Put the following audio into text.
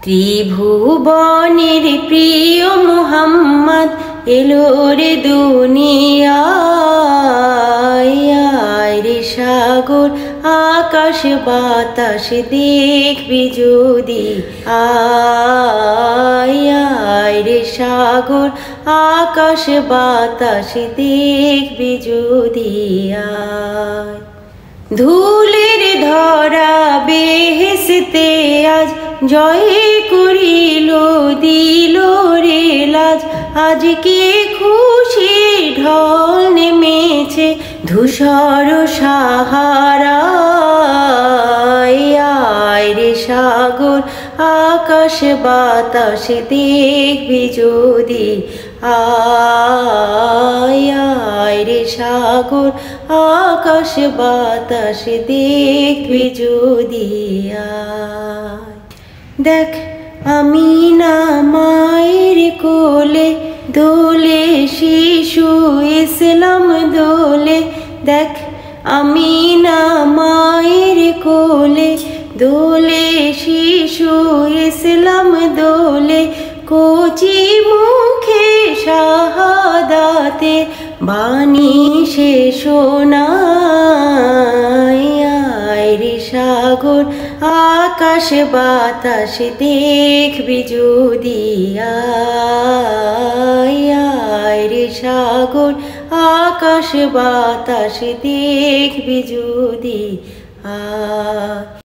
ত্রিভুবনের প্রিয় মুহাম্মদ এলো রে দুনিয়ায়। আয় রে সাগর আকাশ বাতাস দেখবি যদি, আয় আয় রে সাগর আকাশ বাতাস দেখবি যদি। আয় ধুলের ধরা বেহেশতে আজ জয় করিল দিল রে লাজ। আজকে খুশি ঢল নেমেছে ধূসর সাহারায়। আয় রে সাগর আকাশ বাতাস দেখবি যদি, আয় আয় রে সাগর আকাশ বাতাস দেখবি যদি। আয় দেখ আমিনা মায়ের কোলে দোলে শিশু ইসলাম দোলে। দেখ আমিনা মায়ের কোলে দোলে শিশু ইসলাম দোলে। কচি মুখে শাহাদাতে বাণী সে শোনায়। আয় রে সাগর আকাশ বাতাস দেখবি যদি, আয় আয় রে সাগর আকাশ বাতাস দেখবি যদি। আয়